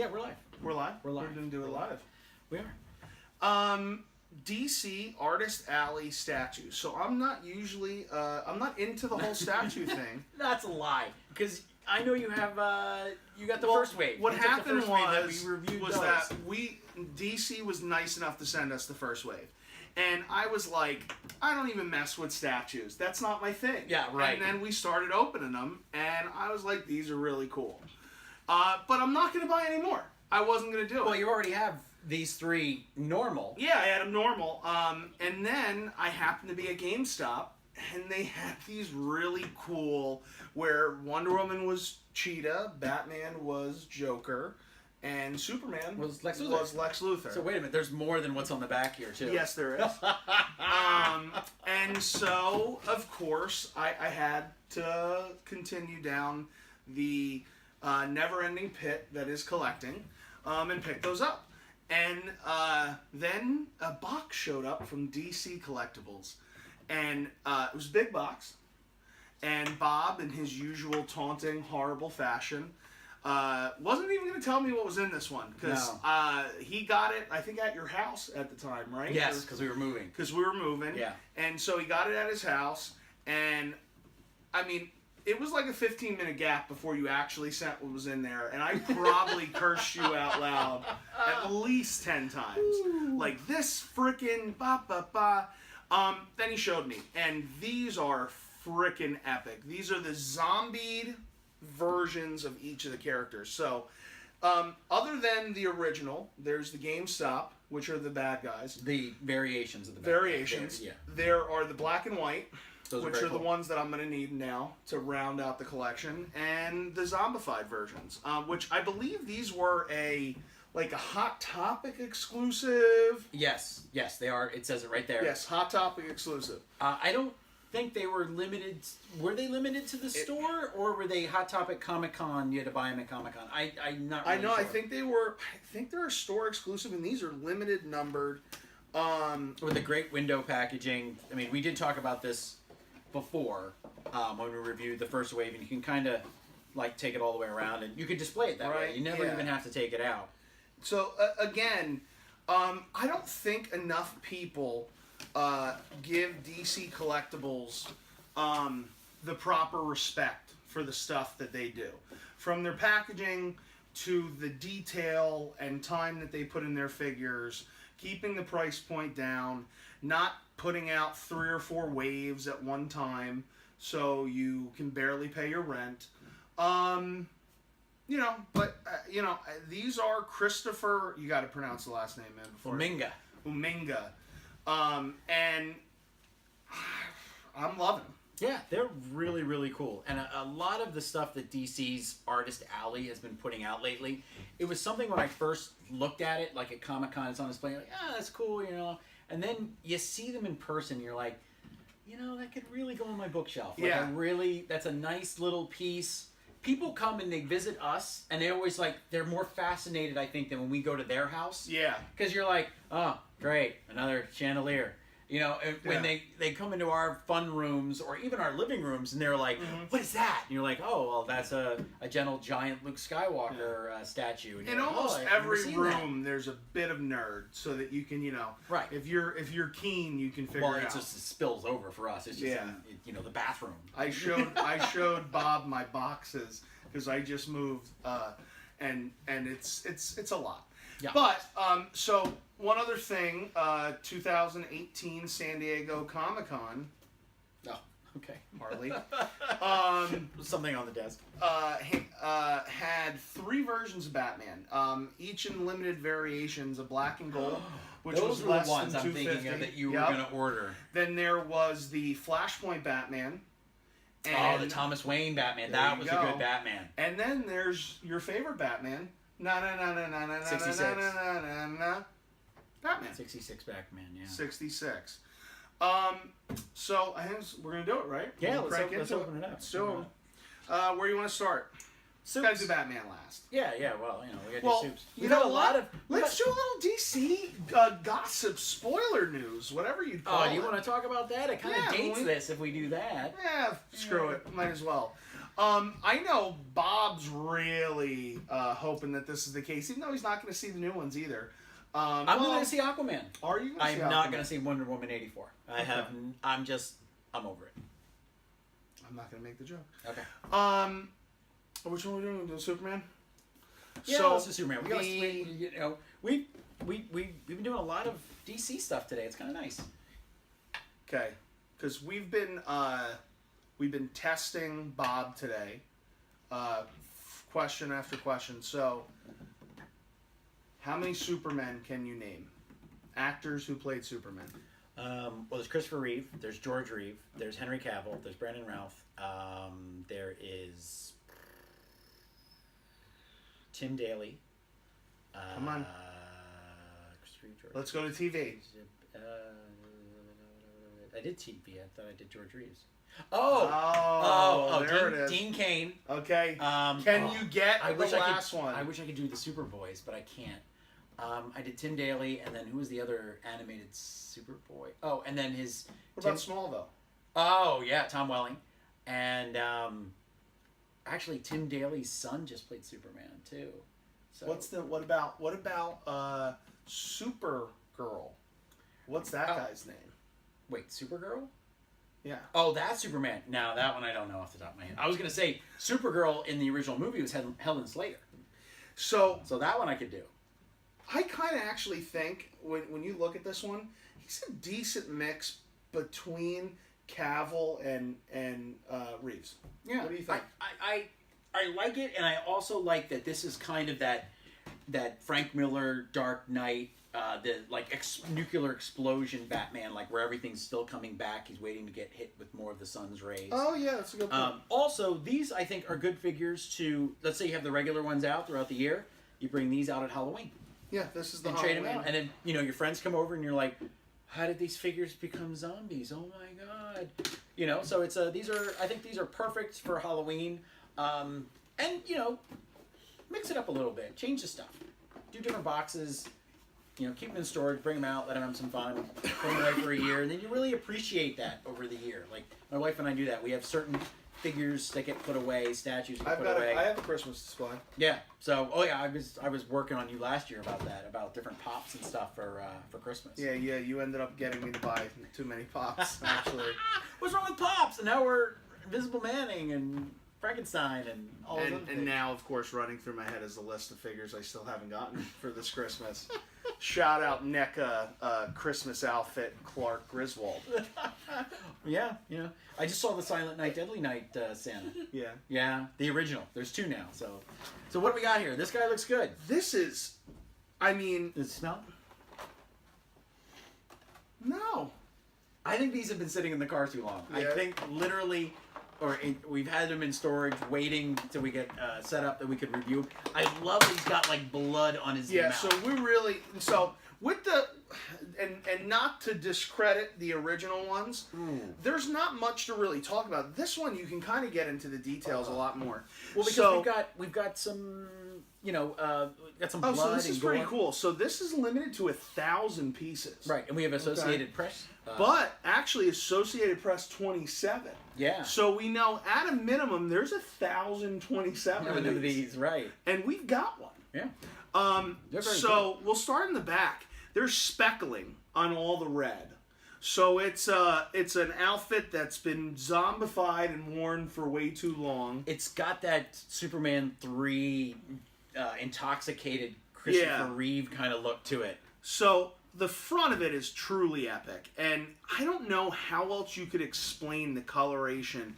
Yeah, we're live. We're live? We're live. We're going to do it live. We are. DC Artist Alley statues. So I'm not usually, I'm not into the whole statue thing. That's a lie. Because I know you have, you got the first wave. What happened was that DC was nice enough to send us the first wave. And I was like, I don't even mess with statues. That's not my thing. Yeah, right. And then we started opening them, and I was like, these are really cool. But I'm not going to buy any more. I wasn't going to do it. Well, you already have these three normal. Yeah, I had them normal. And then I happened to be at GameStop, and they had these really cool, where Wonder Woman was Cheetah, Batman was Joker, and Superman was Lex Luthor. So wait a minute, there's more than what's on the back here, too. Yes, there is. And so, of course, I had to continue down the never-ending pit that is collecting and pick those up. And then a box showed up from DC Collectibles. And it was a big box. And Bob, in his usual taunting, horrible fashion, wasn't even going to tell me what was in this one. Because he got it, I think, at your house at the time, right? Yes, because we were moving. Because we were moving. Yeah. And so he got it at his house. And, I mean, it was like a 15-minute gap before you actually sent what was in there. And I probably cursed you out loud at least 10 times. Ooh. Like, this frickin' ba-ba-ba. Then he showed me. And these are frickin' epic. These are the zombied versions of each of the characters. So, other than the original, there's the GameStop, which are the bad guys. The variations of the bad variations. guys. Yeah. There are the black and white, which are cool. the ones that I'm going to need now to round out the collection, and the zombified versions, which I believe these were a Hot Topic exclusive. Yes, they are. It says it right there. Yes, Hot Topic exclusive. I don't think they were limited. Were they limited to the store, or were they Hot Topic Comic-Con? You had to buy them at Comic-Con. I'm not really I know. Sure. I think they were. I think they're a store exclusive, and these are limited numbered. With the great window packaging. I mean, we did talk about this before when we reviewed the first wave, and you can kind of take it all the way around, and you could display it that way. You never even have to take it out. So again, I don't think enough people give DC Collectibles the proper respect for the stuff that they do, from their packaging to the detail and time that they put in their figures, keeping the price point down, not putting out 3 or 4 waves at one time so you can barely pay your rent. These are Christopher, you got to pronounce the last name, man. Uminga. And I'm loving them. Yeah, they're really, really cool. And a lot of the stuff that DC's Artist Alley has been putting out lately, it was something when I first looked at it, like at Comic-Con, it's on display, that's cool, And then you see them in person, you're like, that could really go on my bookshelf. That's a nice little piece. People come and they visit us, and they always they're more fascinated, I think, than when we go to their house. Yeah. Because you're like, oh, great, another chandelier. When they come into our fun rooms or even our living rooms, and they're like, what is that? And you're like, oh, well, that's a gentle giant Luke Skywalker statue. And in almost every room, there's a bit of nerd, so that you can, right. If you're keen, you can figure it out. Well, it just spills over for us. It's just in, the bathroom. I showed Bob my boxes because I just moved, and it's a lot. Yeah. But so one other thing, 2018 San Diego Comic-Con. Oh, okay. Hardly. Something on the desk. Had 3 versions of Batman, each in limited variations of black and gold, which Those was were less the ones than I'm $250. thinking of that you were going to order. Then there was the Flashpoint Batman. And the Thomas Wayne Batman. That was a good Batman. And then there's your favorite Batman. 66. Batman. 66 Batman, yeah. 66. So I think we're going to do it, right? Yeah, let's open it up. So, where do you want to start? Gotta do Batman last. Yeah, well, we got to do soups. You know a lot of... Let's do a little DC gossip spoiler news, whatever you'd call it. Oh, do you want to talk about that? It kind of dates this if we do that. Yeah, screw it. Might as well. I know Bob's really hoping that this is the case, even though he's not going to see the new ones either. I'm going to see Aquaman. Are you going to see Aquaman? I'm not going to see Wonder Woman 84. I'm over it. I'm not going to make the joke. Okay. Which one are we doing? The Superman? Yeah, so let's do Superman. We've been doing a lot of DC stuff today. It's kind of nice. Okay, because we've been testing Bob today, question after question. So, how many Supermen can you name? Actors who played Superman. Well, there's Christopher Reeve. There's George Reeve. There's Henry Cavill. There's Brandon Routh. There is Tim Daly. Come on. Let's go to TV. I did TV. I thought I did George Reeves. There it is. Dean Cain. Okay. Can you get the last one? I wish I could do the Superboys, but I can't. I did Tim Daly, and then who was the other animated Superboy? Oh, and then his... What about Smallville? Oh, yeah, Tom Welling. And actually, Tim Daly's son just played Superman, too. So What about Supergirl? What's that guy's name? Wait, Supergirl? Yeah. Oh, that's Superman. No, that one I don't know off the top of my head. I was going to say Supergirl in the original movie was Helen Slater. So that one I could do. I kind of actually think, when you look at this one, he's a decent mix between Cavill and Reeves. Yeah. What do you think? I like it, and I also like that this is kind of that Frank Miller Dark Knight, the nuclear explosion Batman, like where everything's still coming back. He's waiting to get hit with more of the sun's rays. Oh yeah, that's a good point. Also, these I think are good figures to, let's say you have the regular ones out throughout the year. You bring these out at Halloween. Yeah, this is the and Halloween. Trade them out, and then your friends come over and you're like, how did these figures become zombies? Oh my god! So it's I think these are perfect for Halloween. And mix it up a little bit, change the stuff, do different boxes, keep them in storage, bring them out, let them have some fun, put them away for a year, and then you really appreciate that over the year. Like my wife and I do that. We have certain figures that get put away, statues that get put away. I have a Christmas display. Yeah. So, I was working on you last year about that, about different pops and stuff for Christmas. Yeah. You ended up getting me to buy too many pops, actually. What's wrong with pops? And now we're Invisible Manning and Frankenstein and all of them. And now, of course, running through my head is the list of figures I still haven't gotten for this Christmas. Shout out NECA Christmas outfit Clark Griswold. Yeah. I just saw the Silent Night, Deadly Night Santa. Yeah. Yeah, the original. There's two now. So what do we got here? This guy looks good. This is, Does it smell? No. I think these have been sitting in the car too long. Yeah. I think literally... we've had them in storage, waiting till we get set up that we could review. I love that he's got blood on his mouth. Yeah, so with the and not to discredit the original ones, there's not much to really talk about. This one you can kind of get into the details a lot more. Well, because we've got some got some blood. So this is pretty gore. cool. So this is limited to 1,000 pieces. Right, and we have Associated Press. But actually, Associated Press 27. Yeah. So we know at a minimum there's 1,027 of these, right? And we've got one. Yeah. So we'll start in the back. There's speckling on all the red. So it's an outfit that's been zombified and worn for way too long. It's got that Superman 3 intoxicated Christopher Reeve kind of look to it. So the front of it is truly epic, and I don't know how else you could explain the coloration.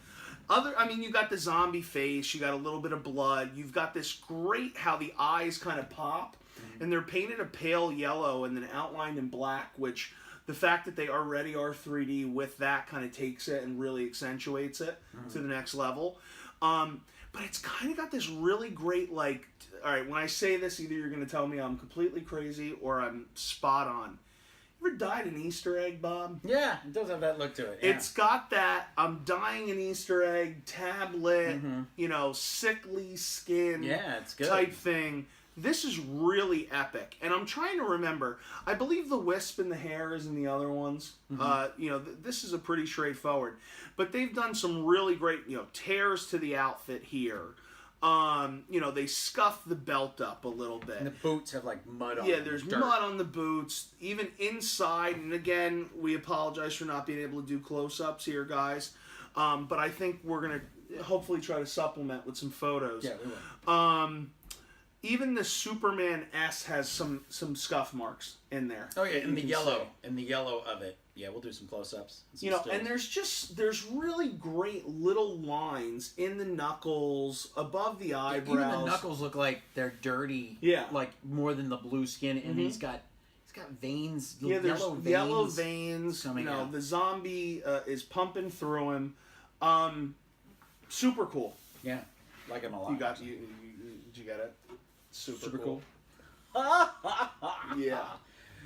You got the zombie face, you got a little bit of blood, you've got this great how the eyes kind of pop, and they're painted a pale yellow and then outlined in black, which the fact that they already are 3D with that kind of takes it and really accentuates it to the next level. But it's kind of got this really great, alright, when I say this, either you're going to tell me I'm completely crazy or I'm spot on. You ever dyed an Easter egg, Bob? Yeah, it does have that look to it. Yeah. It's got that, I'm dyeing an Easter egg, tablet, sickly skin it's good. type thing. This is really epic, and I'm trying to remember. I believe the wisp and the hair is in the other ones. This is a pretty straightforward, but they've done some really great, tears to the outfit here. They scuff the belt up a little bit. And the boots have like mud on them. Yeah, there's mud on the boots, even inside. And again, we apologize for not being able to do close-ups here, guys. But I think we're gonna hopefully try to supplement with some photos. Yeah, we will. Even the Superman S has some scuff marks in there. Oh yeah, in the yellow of it. Yeah, we'll do some close-ups. And there's really great little lines in the knuckles, above the eyebrows. Even the knuckles look like they're dirty. Yeah, like more than the blue skin, and he's got veins. Yeah, there's yellow veins. Coming out. The zombie is pumping through him. Super cool. Yeah, like him a lot. Did you get it? Super cool. Yeah.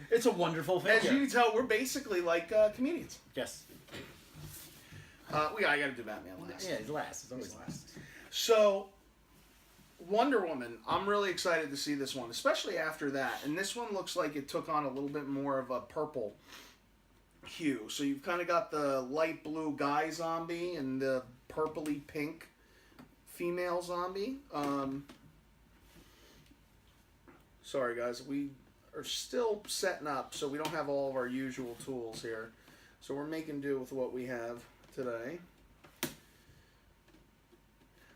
It's a wonderful thing. As you can tell, we're basically like comedians. Yes. I gotta do Batman last. Yeah, he's last. It's always last. So, Wonder Woman, I'm really excited to see this one, especially after that. And this one looks like it took on a little bit more of a purple hue. So you've kind of got the light blue guy zombie and the purpley pink female zombie. Sorry guys, we are still setting up, so we don't have all of our usual tools here. So we're making do with what we have today.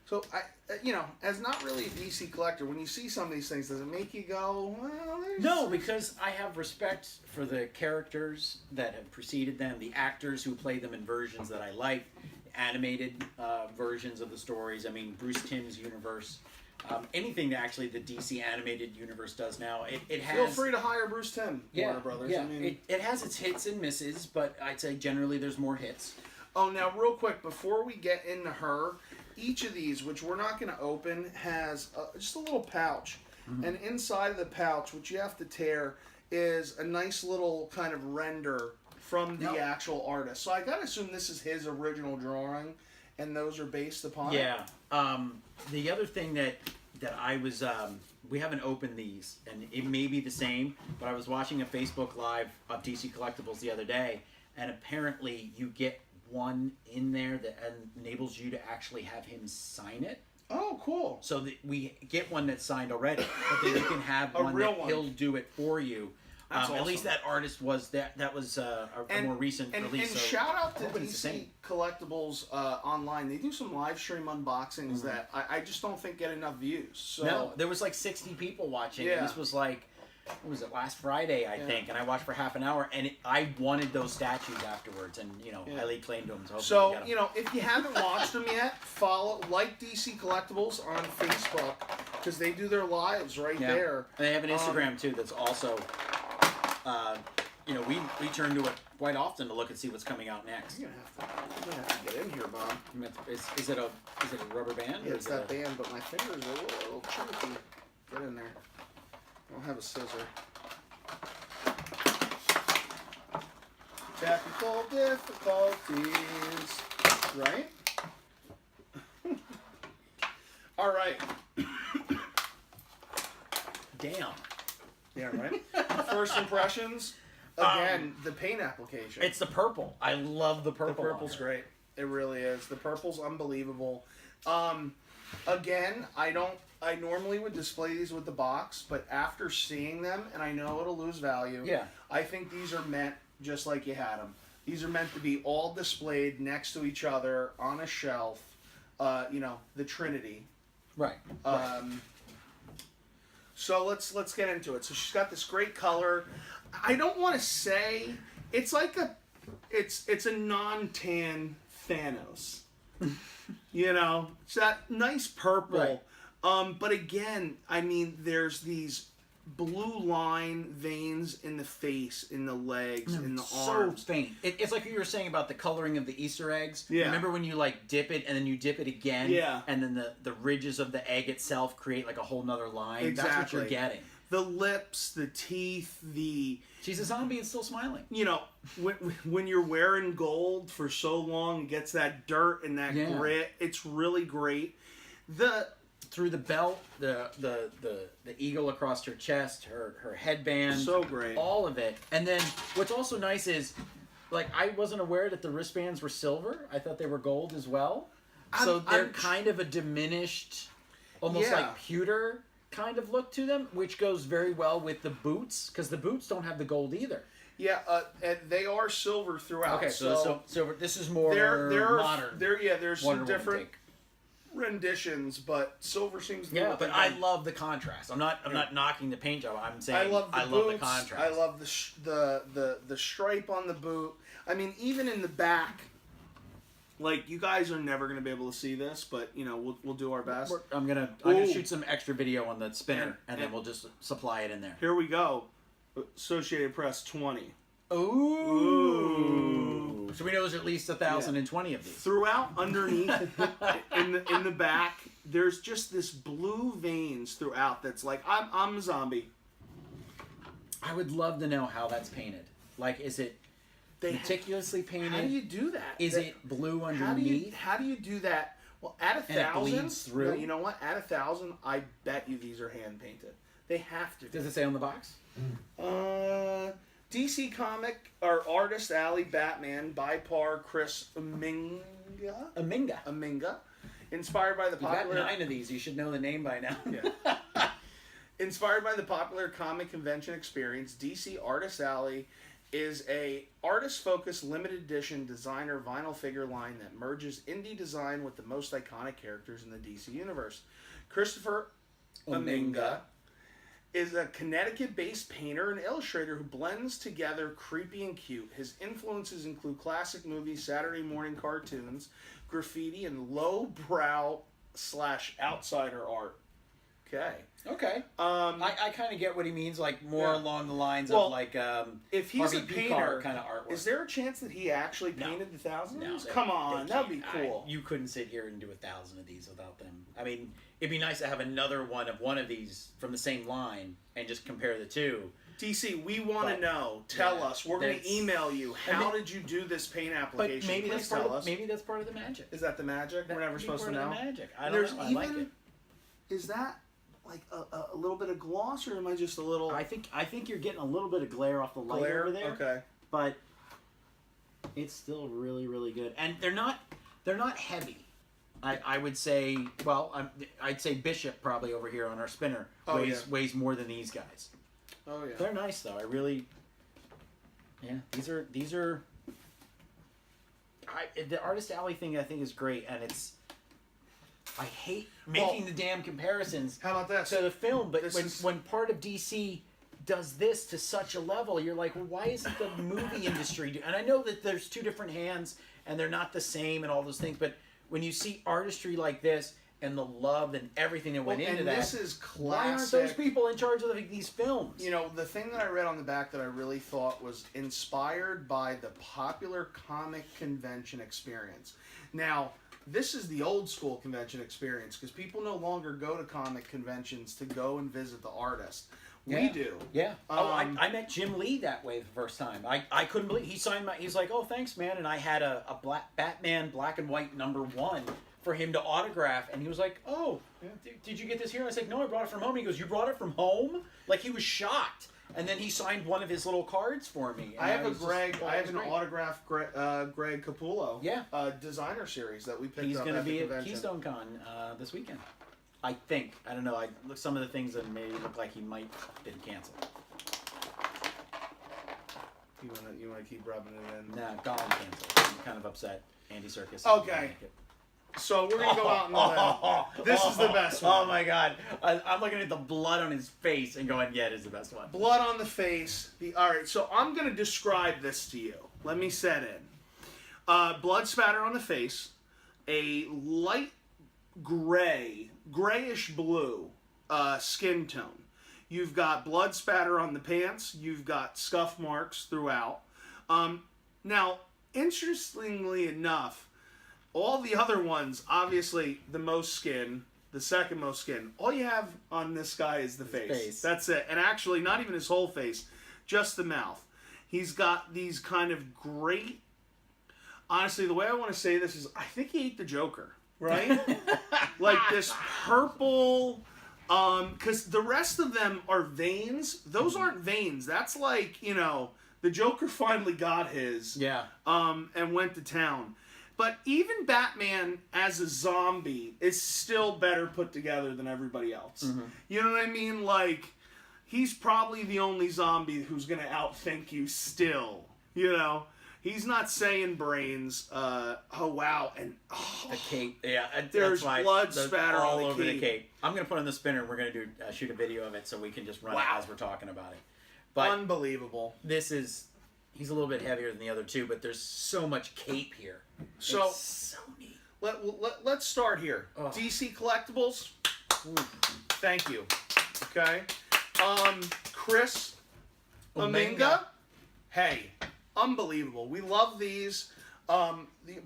So, as not really a DC collector, when you see some of these things, does it make you go, well, No, because I have respect for the characters that have preceded them, the actors who play them in versions that I like, animated versions of the stories. I mean, Bruce Timm's universe. Anything that actually the DC animated universe does now, it has... Feel free to hire Bruce Timm, Warner Brothers. Yeah, I mean, it has its hits and misses, but I'd say generally there's more hits. Oh, now real quick, before we get into her, each of these, which we're not going to open, has just a little pouch. Mm-hmm. And inside of the pouch, which you have to tear, is a nice little kind of render from the actual artist. So I got to assume this is his original drawing, and those are based upon it. Yeah. The other thing that I was... we haven't opened these, and it may be the same, but I was watching a Facebook Live of DC Collectibles the other day, and apparently you get one in there that enables you to actually have him sign it. Oh, cool. So that we get one that's signed already, but then you can have one that he'll do it for you. Awesome. At least that artist was that was a more recent release. And so shout out to DC Collectibles online. They do some live stream unboxings that I just don't think get enough views. So no, there was like 60 people watching. Yeah. And this was like, what was it, last Friday, I think, and I watched for half an hour, and I wanted those statues afterwards, and, highly claimed them. So, if you haven't watched them yet, like DC Collectibles on Facebook, because they do their lives right there. And they have an Instagram, too, that's also, we turn to it quite often to look and see what's coming out next. You're gonna have to get in here, Bob. Is it a rubber band? Yeah, it's that band, but my fingers are a little chunky. Get in there. I don't have a scissor. Technical difficulties. Right? All right. Damn. Yeah, right? First impressions. Again, the paint application. It's the purple. I love the purple. The purple's great. It really is. The purple's unbelievable. Again, I normally would display these with the box, but after seeing them, and I know it'll lose value, I think these are meant just like you had them. These are meant to be all displayed next to each other on a shelf. The Trinity. Right. So let's get into it. So she's got this great color. I don't want to say it's like it's a non-tan Thanos. It's that nice purple. Right. But again, I mean, there's these blue line veins in the face, in the legs, in the arms. So faint. It's like you were saying about the coloring of the Easter eggs. Yeah. Remember when you dip it and then you dip it again? Yeah. And then the ridges of the egg itself create like a whole nother line. Exactly. That's what you're getting. The lips, the teeth, She's a zombie and still smiling. When you're wearing gold for so long, it gets that dirt and that grit. It's really great. through the belt, the eagle across her chest, her headband, So great. all of it. And then what's also nice is, like, I wasn't aware that the wristbands were silver. I thought they were gold as well. So they're kind of a diminished, almost like pewter kind of look to them, which goes very well with the boots, because the boots don't have the gold either. Yeah, and they are silver throughout. Okay, so silver. This is more modern. There's some Wonder Woman different take. renditions, but silver seems to be Yeah, what but they I do. love the contrast. I'm not knocking the paint job. I'm saying I love the boots. contrast. I love the stripe on the boot. I mean, even in the back, like, you guys are never going to be able to see this, but you know, we'll do our best. I'm gonna shoot some extra video on the spinner, and then we'll just supply it in there. Here we go. Associated Press 20. Ooh. So we know there's at least 1,020 of these. Throughout, underneath, in the back, there's just this blue veins throughout. That's like, I'm a zombie. I would love to know how that's painted. Like, is it meticulously painted? How do you do that? Is it blue underneath? How do you do that? Well, at 1,000, And it bleeds through? You know what? At 1,000, I bet you these are hand painted. They have to be. Does it say on the box? DC Comic or Artist Alley Batman by Par Chris Uminga. Uminga. Inspired by the You've got popular 9 of these. You should know the name by now. Yeah. Inspired by the popular comic convention experience, DC Artist Alley is a artist-focused limited edition designer vinyl figure line that merges indie design with the most iconic characters in the DC universe. Christopher Uminga is a Connecticut-based painter and illustrator who blends together creepy and cute. His influences include classic movies, Saturday morning cartoons, graffiti, and lowbrow / outsider art. Okay. I kind of get what he means, like more along the lines Well, of like if he's Harvey a painter, Picard kind of artwork. is there a chance that he actually painted the thousands? No, Come on, they that'd be can't. cool. You couldn't sit here and do 1,000 of these without them. I mean, it'd be nice to have another one of these from the same line and just compare the two. DC, we want to know. Tell us. We're going to email you. How did you do this paint application? But maybe Please that's tell us. Maybe that's part of the magic. Is that the magic? We're never supposed to know. The magic. I don't know. I like it. Is that like a little bit of gloss, or am I just a little? I think you're getting a little bit of glare off the light glare over there. Okay. But it's still really, really good, and they're not heavy. I would say, well, I'd say Bishop probably over here on our spinner weighs more than these guys. Oh yeah. They're nice though. I really. Yeah, these are. The Artist Alley thing I think is great, and it's. I hate making the damn comparisons. How about that? To the film, but This when part of DC does this to such a level, you're like, well, why isn't the movie industry do? And I know that there's two different hands, and they're not the same, and all those things. But when you see artistry like this, and the love and everything that went into that, this is classic. why aren't those people in charge of these films? You know, the thing that I read on the back that I really thought was inspired by the popular comic convention experience. Now, this is the old school convention experience because people no longer go to comic conventions to go and visit the artist. We do. Yeah. I met Jim Lee that way the first time. I couldn't believe he signed my. He's like, oh, thanks, man. And I had a Batman black and white #1 for him to autograph, and he was like, oh, did you get this here? And I was like, no, I brought it from home. He goes, you brought it from home? Like, he was shocked. And then he signed one of his little cards for me. I have an autographed Greg Capullo designer series that we picked He's up going to at be the at convention. Keystone Con this weekend. I think. I don't know. Some of the things that made it look like he might have been canceled. You want to keep rubbing it in? Nah, Gollum canceled. I'm kind of upset. Andy Serkis. Okay. So we're going to go out on a limb. This is the best one. Oh my god. I'm looking at the blood on his face and going, yeah, it is the best one. Blood on the face. Alright, so I'm going to describe this to you. Let me set in. Blood spatter on the face. A light grayish blue skin tone. You've got blood spatter on the pants. You've got scuff marks throughout. Now, interestingly enough, all the other ones, obviously, the most skin, the second most skin. All you have on this guy is the face. That's it. And actually, not even his whole face, just the mouth. He's got these kind of great... Honestly, the way I want to say this is, I think he ate the Joker. right? Like this purple, because the rest of them are veins. Those aren't veins. That's like, you know, the Joker finally got his. Yeah. And went to town. But even Batman as a zombie is still better put together than everybody else. Mm-hmm. You know what I mean? Like, he's probably the only zombie who's going to outthink you still. You know? He's not saying brains. Oh, wow. And the cape. Yeah. there's that's blood spatter all on the over cape. the cape. I'm going to put on the spinner and we're going to shoot a video of it so we can just run it as we're talking about it. But unbelievable. this is... He's a little bit heavier than the other two, but there's so much cape here. So, it's so neat. Let's start here. Oh. DC Collectibles. Thank you. Okay. Chris Uminga. Hey, unbelievable. We love these.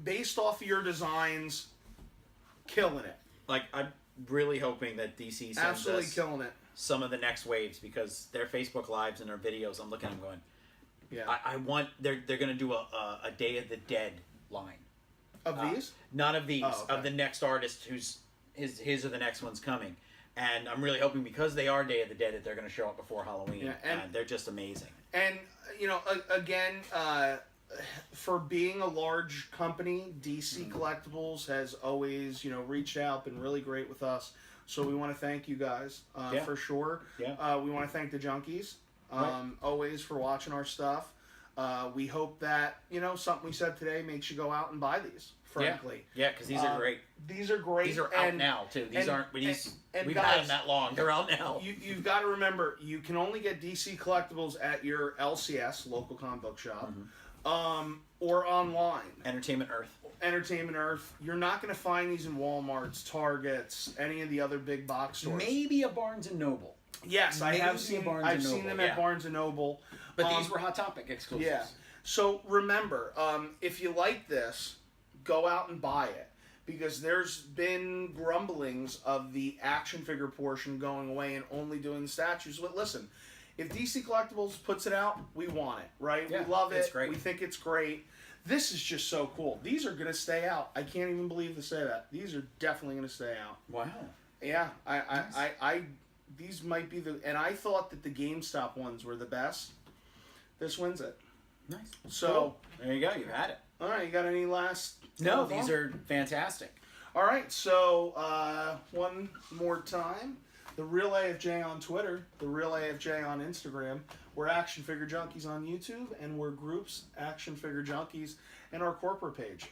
Based off of your designs, killing it. Like, I'm really hoping that DC sends Absolutely us killing it. some of the next waves because their Facebook Lives and their videos, I'm looking at them going, Yeah. I want, they're going to do a Day of the Dead line. Of these? Not of these, Oh, okay. of the next artist who's, his or the next one's coming. And I'm really hoping because they are Day of the Dead that they're going to show up before Halloween. Yeah, and they're just amazing. And, you know, again, for being a large company, DC Collectibles has always, you know, reached out, been really great with us. So we want to thank you guys for sure. Yeah. We want to thank the junkies Right. always for watching our stuff. We hope that, you know, something we said today makes you go out and buy these, frankly. Yeah, because these are great. These are great. These are out now, too. These aren't... and we've guys, had them that long. They're out now. You've got to remember, you can only get DC Collectibles at your LCS, local comic book shop, or online. Entertainment Earth. Entertainment Earth. You're not going to find these in Walmarts, Targets, any of the other big box stores. Maybe a Barnes and Noble. Yes, I Maybe have a seen. Barnes I've and seen Noble, them yeah. at Barnes and Noble. But these were Hot Topic exclusives. Yeah. So remember, if you like this, go out and buy it. Because there's been grumblings of the action figure portion going away and only doing the statues. But listen, if DC Collectibles puts it out, we want it, right? Yeah, we love it. it's great. We think it's great. This is just so cool. These are going to stay out. I can't even believe to say that. These are definitely going to stay out. Wow. Yeah, I these might be the... And I thought that the GameStop ones were the best. This wins it. Nice. So... Cool. There you go. You had it. All right, you got any last... No, these are fantastic. All right, so one more time. The Real AFJ on Twitter, The Real AFJ on Instagram. We're Action Figure Junkies on YouTube, and we're Groups Action Figure Junkies and our corporate page.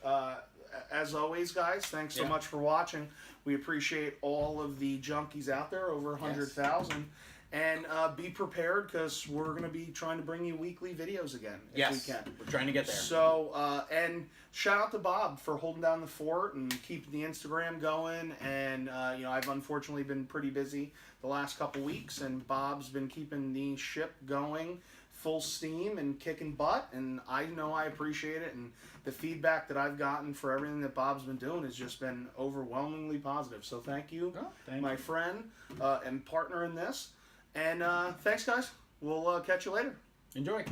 As always, guys, thanks so much for watching. We appreciate all of the junkies out there, over 100,000. And be prepared because we're going to be trying to bring you weekly videos again if we can. We're trying to get there. So, and shout out to Bob for holding down the fort and keeping the Instagram going. And, you know, I've unfortunately been pretty busy the last couple weeks, and Bob's been keeping the ship going full steam and kicking butt. And I know I appreciate it. And the feedback that I've gotten for everything that Bob's been doing has just been overwhelmingly positive. So thank you, my friend and partner in this. And thanks, guys. We'll catch you later. Enjoy.